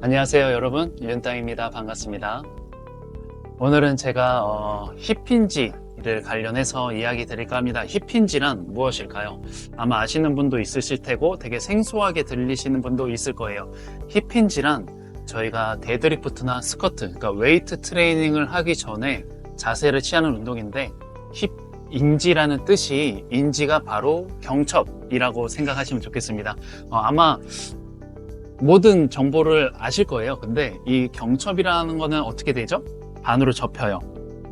안녕하세요 여러분, 유현땅입니다. 반갑습니다. 오늘은 제가 힙힌지를 관련해서 이야기 드릴까 합니다. 힙힌지란 무엇일까요? 아마 아시는 분도 있으실 테고 되게 생소하게 들리시는 분도 있을 거예요. 힙힌지란 저희가 데드리프트나 스쿼트, 그러니까 웨이트 트레이닝을 하기 전에 자세를 취하는 운동인데, 힙인지라는 뜻이, 인지가 바로 경첩이라고 생각하시면 좋겠습니다. 아마 모든 정보를 아실 거예요. 근데 이 경첩이라는 거는 어떻게 되죠? 반으로 접혀요.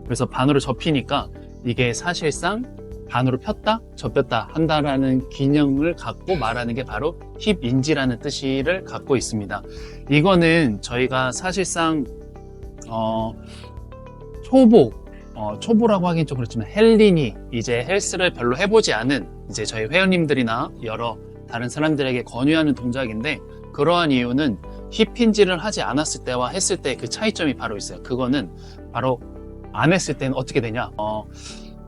그래서 반으로 접히니까 이게 사실상 반으로 폈다 접혔다 한다라는 기능을 갖고 말하는 게 바로 힙인지라는 뜻을 갖고 있습니다. 이거는 저희가 사실상 초보라고 하긴 좀 그렇지만 헬린이 이제 헬스를 별로 해보지 않은 이제 저희 회원님들이나 여러 다른 사람들에게 권유하는 동작인데, 그러한 이유는 힙힌지를 하지 않았을 때와 했을 때 그 차이점이 바로 있어요. 그거는 바로 안 했을 때는 어떻게 되냐,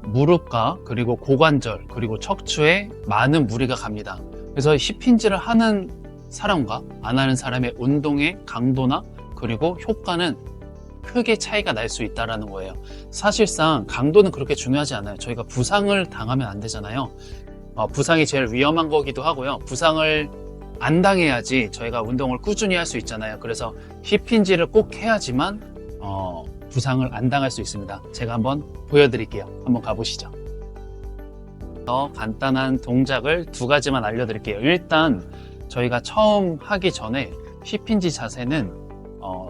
무릎과 그리고 고관절 그리고 척추에 많은 무리가 갑니다. 그래서 힙힌지를 하는 사람과 안 하는 사람의 운동의 강도나 그리고 효과는 크게 차이가 날 수 있다는 거예요. 사실상 강도는 그렇게 중요하지 않아요. 저희가 부상을 당하면 안 되잖아요. 부상이 제일 위험한 거기도 하고요. 부상을 안 당해야지 저희가 운동을 꾸준히 할 수 있잖아요. 그래서 힙힌지를 꼭 해야지만 부상을 안 당할 수 있습니다. 제가 한번 보여드릴게요. 한번 가보시죠. 간단한 동작을 두 가지만 알려드릴게요. 일단 저희가 처음 하기 전에 힙힌지 자세는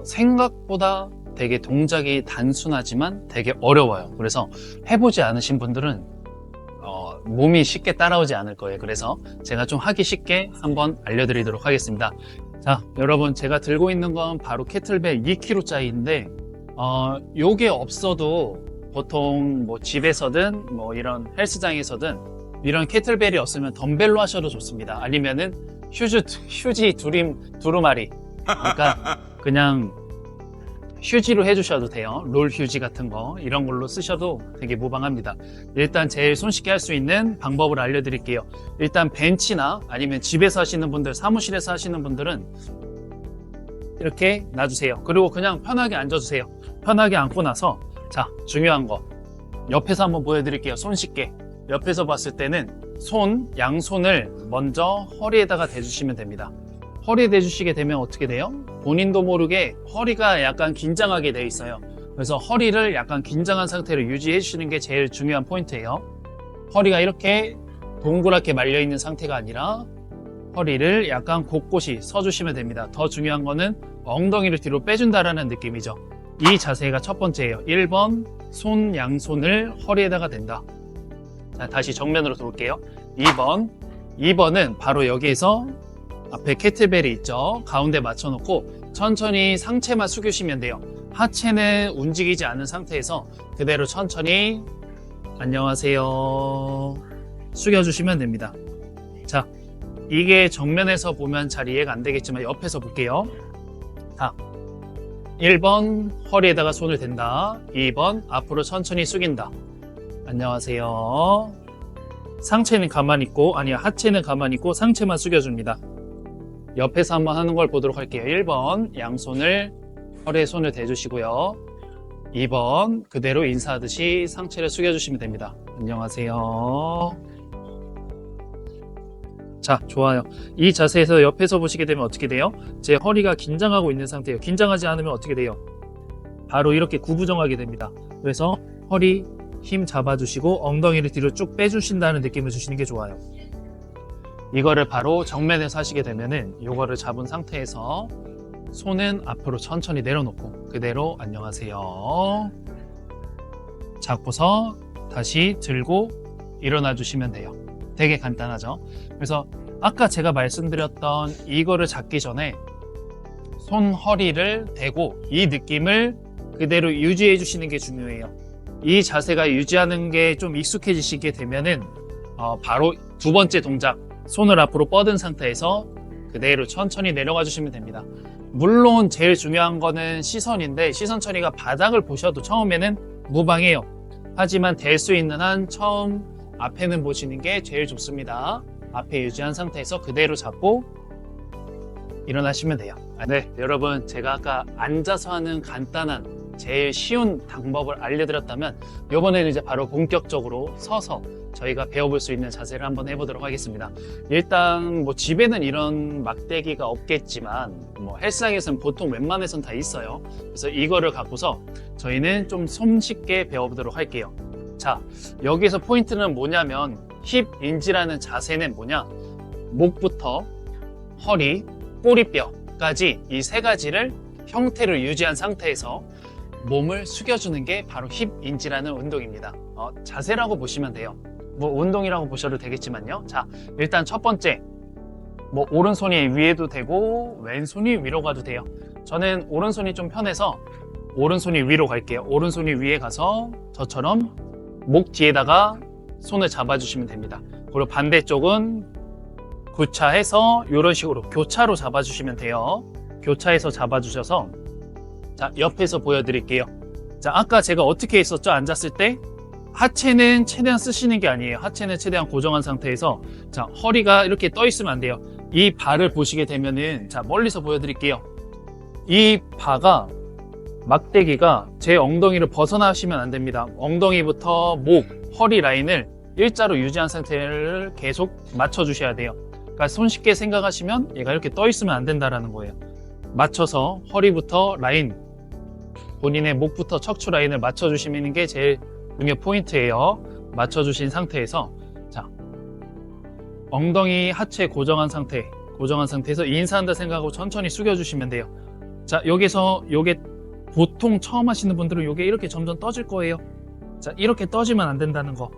생각보다 되게 동작이 단순하지만 되게 어려워요. 그래서 해보지 않으신 분들은 몸이 쉽게 따라오지 않을 거예요. 그래서 제가 좀 하기 쉽게 한번 알려드리도록 하겠습니다. 자, 여러분, 제가 들고 있는 건 바로 캐틀벨 2kg짜리인데 요게 없어도 보통 뭐 집에서든 뭐 이런 헬스장에서든 이런 캐틀벨이 없으면 덤벨로 하셔도 좋습니다. 아니면은 휴지 두루마리, 그러니까 그냥 휴지로 해주셔도 돼요. 롤 휴지 같은 거 이런 걸로 쓰셔도 되게 무방합니다. 일단 제일 손쉽게 할 수 있는 방법을 알려드릴게요. 일단 벤치나 아니면 집에서 하시는 분들, 사무실에서 하시는 분들은 이렇게 놔주세요. 그리고 그냥 편하게 앉아주세요. 편하게 앉고 나서, 자, 중요한 거 옆에서 한번 보여드릴게요. 손쉽게 옆에서 봤을 때는 양손을 먼저 허리에다가 대주시면 됩니다. 허리에 대주시게 되면 어떻게 돼요? 본인도 모르게 허리가 약간 긴장하게 돼 있어요. 그래서 허리를 약간 긴장한 상태로 유지해 주시는 게 제일 중요한 포인트예요. 허리가 이렇게 동그랗게 말려 있는 상태가 아니라 허리를 약간 곳곳이 서주시면 됩니다. 더 중요한 거는 엉덩이를 뒤로 빼준다라는 느낌이죠. 이 자세가 첫 번째예요. 1번, 양손을 허리에다가 댄다. 자, 다시 정면으로 돌게요. 2번은 바로 여기에서 앞에 캐틀벨이 있죠. 가운데 맞춰놓고 천천히 상체만 숙이시면 돼요. 하체는 움직이지 않은 상태에서 그대로 천천히 안녕하세요 숙여주시면 됩니다. 자, 이게 정면에서 보면 잘 이해가 안 되겠지만 옆에서 볼게요. 자, 1번 허리에다가 손을 댄다. 2번 앞으로 천천히 숙인다. 안녕하세요. 상체는 가만히 있고, 하체는 가만히 있고 상체만 숙여줍니다. 옆에서 한번 하는 걸 보도록 할게요. 1번 양손을 허리에 손을 대주시고요. 2번 그대로 인사하듯이 상체를 숙여주시면 됩니다. 안녕하세요. 자, 좋아요. 이 자세에서 옆에서 보시게 되면 어떻게 돼요? 제 허리가 긴장하고 있는 상태예요. 긴장하지 않으면 어떻게 돼요? 바로 이렇게 구부정하게 됩니다. 그래서 허리 힘 잡아주시고 엉덩이를 뒤로 쭉 빼주신다는 느낌을 주시는 게 좋아요. 이거를 바로 정면에서 하시게 되면은 이거를 잡은 상태에서 손은 앞으로 천천히 내려놓고 그대로 안녕하세요 잡고서 다시 들고 일어나 주시면 돼요. 되게 간단하죠? 그래서 아까 제가 말씀드렸던 이거를 잡기 전에 손 허리를 대고 이 느낌을 그대로 유지해 주시는 게 중요해요. 이 자세가 유지하는 게 좀 익숙해지시게 되면은 바로 두 번째 동작, 손을 앞으로 뻗은 상태에서 그대로 천천히 내려가 주시면 됩니다. 물론 제일 중요한 거는 시선인데, 시선 처리가 바닥을 보셔도 처음에는 무방해요. 하지만 될 수 있는 한 처음 앞에는 보시는 게 제일 좋습니다. 앞에 유지한 상태에서 그대로 잡고 일어나시면 돼요. 네, 여러분 제가 아까 앉아서 하는 간단한 제일 쉬운 방법을 알려드렸다면 이번에는 이제 바로 본격적으로 서서 저희가 배워볼 수 있는 자세를 한번 해보도록 하겠습니다. 일단 뭐 집에는 이런 막대기가 없겠지만 뭐 헬스장에서는 보통 웬만해선 다 있어요. 그래서 이거를 갖고서 저희는 좀 손쉽게 배워보도록 할게요. 자, 여기서 포인트는 뭐냐면 힙 인지라는 자세는 뭐냐, 목부터 허리, 꼬리뼈까지 이 세 가지를 형태를 유지한 상태에서 몸을 숙여주는 게 바로 힙 인지라는 운동입니다. 자세라고 보시면 돼요. 뭐 운동이라고 보셔도 되겠지만요. 자, 일단 첫 번째, 뭐 오른손이 위에도 되고 왼손이 위로 가도 돼요. 저는 오른손이 좀 편해서 오른손이 위로 갈게요. 오른손이 위에 가서 저처럼 목 뒤에다가 손을 잡아주시면 됩니다. 그리고 반대쪽은 교차해서 이런 식으로 교차로 잡아주시면 돼요. 교차해서 잡아주셔서, 자, 옆에서 보여드릴게요. 자, 아까 제가 어떻게 했었죠? 앉았을 때 하체는 최대한 쓰시는 게 아니에요. 하체는 최대한 고정한 상태에서, 자, 허리가 이렇게 떠 있으면 안 돼요. 이 발을 보시게 되면은, 자, 멀리서 보여드릴게요. 이 바가, 막대기가 제 엉덩이를 벗어나시면 안 됩니다. 엉덩이부터 목, 허리 라인을 일자로 유지한 상태를 계속 맞춰주셔야 돼요. 그러니까 손쉽게 생각하시면 얘가 이렇게 떠 있으면 안 된다라는 거예요. 맞춰서 허리부터 라인, 본인의 목부터 척추 라인을 맞춰주시는 게 제일 중요 포인트예요. 맞춰주신 상태에서, 자, 엉덩이 하체 고정한 상태에서 인사한다 생각하고 천천히 숙여주시면 돼요. 자, 여기서 요게 보통 처음 하시는 분들은 요게 이렇게 점점 떠질 거예요. 자, 이렇게 떠지면 안 된다는 거.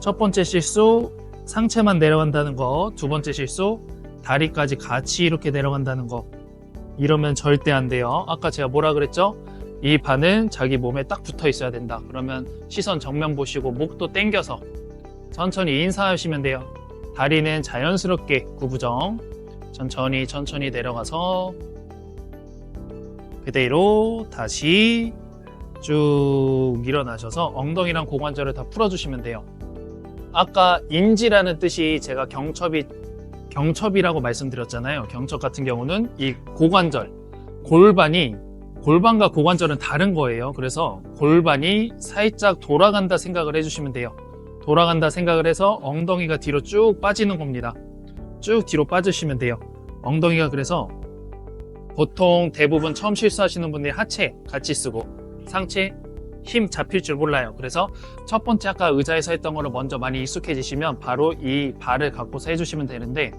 첫 번째 실수, 상체만 내려간다는 거. 두 번째 실수, 다리까지 같이 이렇게 내려간다는 거. 이러면 절대 안 돼요. 아까 제가 뭐라 그랬죠? 이 바는 자기 몸에 딱 붙어 있어야 된다. 그러면 시선 정면 보시고 목도 당겨서 천천히 인사하시면 돼요. 다리는 자연스럽게 구부정, 천천히 내려가서 그대로 다시 쭉 일어나셔서 엉덩이랑 고관절을 다 풀어주시면 돼요. 아까 인지라는 뜻이 제가 경첩이라고 말씀드렸잖아요. 경첩 같은 경우는 이 고관절, 골반과 고관절은 다른 거예요. 그래서 골반이 살짝 돌아간다 생각을 해주시면 돼요. 돌아간다 생각을 해서 엉덩이가 뒤로 쭉 빠지는 겁니다. 쭉 뒤로 빠지시면 돼요. 엉덩이가, 그래서 보통 대부분 처음 실수하시는 분들이 하체 같이 쓰고 상체 힘 잡힐 줄 몰라요. 그래서 첫 번째 아까 의자에서 했던 거를 먼저 많이 익숙해지시면 바로 이 발을 갖고서 해주시면 되는데,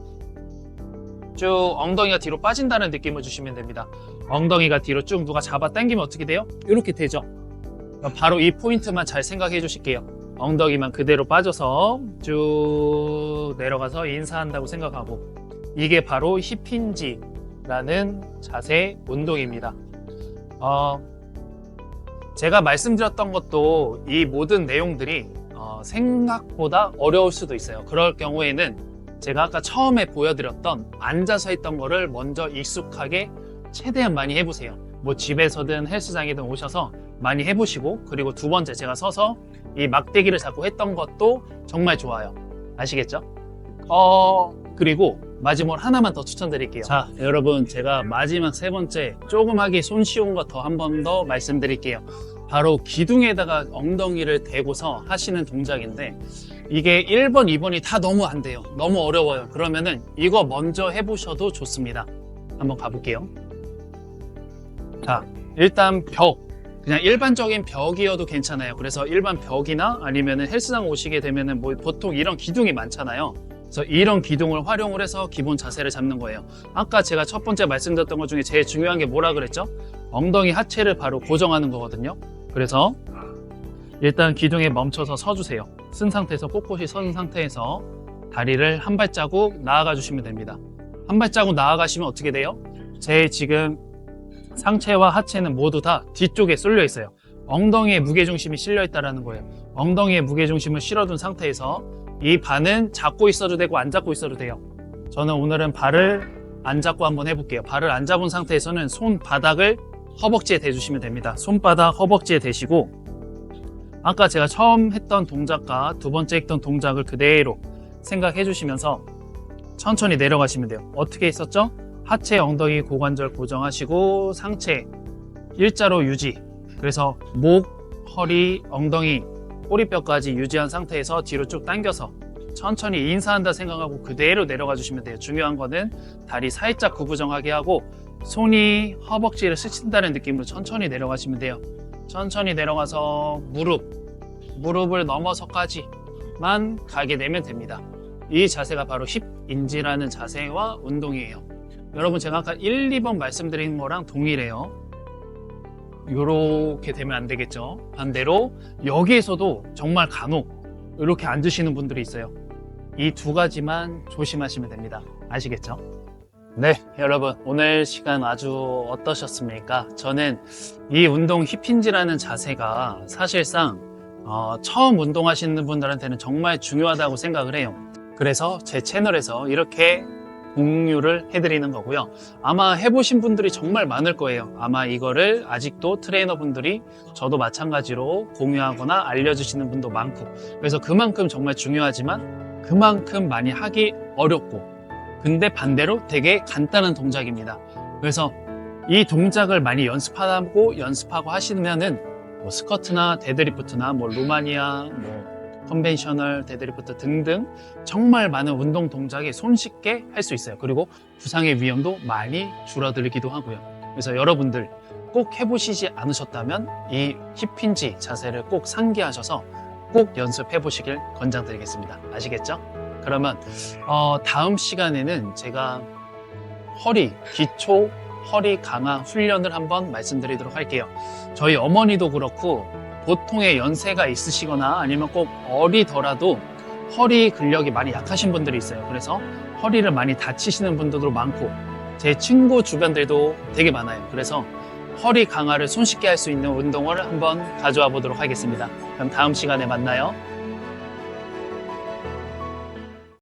쭉 엉덩이가 뒤로 빠진다는 느낌을 주시면 됩니다. 엉덩이가 뒤로 쭉 누가 잡아 당기면 어떻게 돼요? 이렇게 되죠. 바로 이 포인트만 잘 생각해 주실게요. 엉덩이만 그대로 빠져서 쭉 내려가서 인사한다고 생각하고, 이게 바로 힙힌지라는 자세 운동입니다. 제가 말씀드렸던 것도 이 모든 내용들이 생각보다 어려울 수도 있어요. 그럴 경우에는 제가 아까 처음에 보여드렸던 앉아서 했던 거를 먼저 익숙하게 최대한 많이 해보세요. 뭐 집에서든 헬스장이든 오셔서 많이 해보시고, 그리고 두 번째 제가 서서 이 막대기를 잡고 했던 것도 정말 좋아요. 아시겠죠? 그리고 마지막으로 하나만 더 추천드릴게요. 자, 여러분, 제가 마지막 세 번째 조금 하기 손쉬운 거 더 한 번 더 말씀드릴게요. 바로 기둥에다가 엉덩이를 대고서 하시는 동작인데, 이게 1번, 2번이 다 너무 안 돼요. 너무 어려워요. 그러면은 이거 먼저 해보셔도 좋습니다. 한번 가볼게요. 자, 일단 그냥 일반적인 벽이어도 괜찮아요. 그래서 일반 벽이나 아니면은 헬스장 오시게 되면은 뭐 보통 이런 기둥이 많잖아요. 그래서 이런 기둥을 활용을 해서 기본 자세를 잡는 거예요. 아까 제가 첫 번째 말씀드렸던 것 중에 제일 중요한 게 뭐라 그랬죠? 엉덩이 하체를 바로 고정하는 거거든요. 그래서 일단 기둥에 멈춰서 서주세요. 쓴 상태에서, 꼿꼿이 선 상태에서 다리를 한 발자국 나아가 주시면 됩니다. 한 발자국 나아가시면 어떻게 돼요? 제 지금 상체와 하체는 모두 다 뒤쪽에 쏠려 있어요. 엉덩이에 무게중심이 실려 있다는 거예요. 엉덩이에 무게중심을 실어둔 상태에서 이 발은 잡고 있어도 되고 안 잡고 있어도 돼요. 저는 오늘은 발을 안 잡고 한번 해볼게요. 발을 안 잡은 상태에서는 손바닥을 허벅지에 대주시면 됩니다. 손바닥 허벅지에 대시고, 아까 제가 처음 했던 동작과 두 번째 했던 동작을 그대로 생각해 주시면서 천천히 내려가시면 돼요. 어떻게 했었죠? 하체, 엉덩이, 고관절 고정하시고 상체 일자로 유지. 그래서 목, 허리, 엉덩이, 꼬리뼈까지 유지한 상태에서 뒤로 쭉 당겨서 천천히 인사한다 생각하고 그대로 내려가 주시면 돼요. 중요한 거는 다리 살짝 구부정하게 하고 손이 허벅지를 스친다는 느낌으로 천천히 내려가시면 돼요. 천천히 내려가서 무릎을 넘어서까지만 가게 되면 됩니다. 이 자세가 바로 힙인지라는 자세와 운동이에요. 여러분 제가 아까 1, 2번 말씀드린 거랑 동일해요. 이렇게 되면 안 되겠죠. 반대로 여기에서도 정말 간혹 이렇게 앉으시는 분들이 있어요. 이 두 가지만 조심하시면 됩니다. 아시겠죠? 네, 여러분 오늘 시간 아주 어떠셨습니까? 저는 이 운동 힙힌지라는 자세가 사실상 처음 운동하시는 분들한테는 정말 중요하다고 생각을 해요. 그래서 제 채널에서 이렇게 공유를 해드리는 거고요. 아마 해보신 분들이 정말 많을 거예요. 아마 이거를 아직도 트레이너분들이 저도 마찬가지로 공유하거나 알려주시는 분도 많고, 그래서 그만큼 정말 중요하지만 그만큼 많이 하기 어렵고, 근데 반대로 되게 간단한 동작입니다. 그래서 이 동작을 많이 연습하고 하시면은 뭐 스쿼트나 데드리프트나 뭐 루마니아, 컨벤셔널 데드리프트 등등 정말 많은 운동 동작이 손쉽게 할 수 있어요. 그리고 부상의 위험도 많이 줄어들기도 하고요. 그래서 여러분들 꼭 해보시지 않으셨다면 이 힙힌지 자세를 꼭 상기하셔서 꼭 연습해 보시길 권장드리겠습니다. 아시겠죠? 그러면 다음 시간에는 제가 기초 허리 강화 훈련을 한번 말씀드리도록 할게요. 저희 어머니도 그렇고 보통의 연세가 있으시거나 아니면 꼭 어리더라도 허리 근력이 많이 약하신 분들이 있어요. 그래서 허리를 많이 다치시는 분들도 많고 제 친구 주변들도 되게 많아요. 그래서 허리 강화를 손쉽게 할 수 있는 운동을 한번 가져와 보도록 하겠습니다. 그럼 다음 시간에 만나요.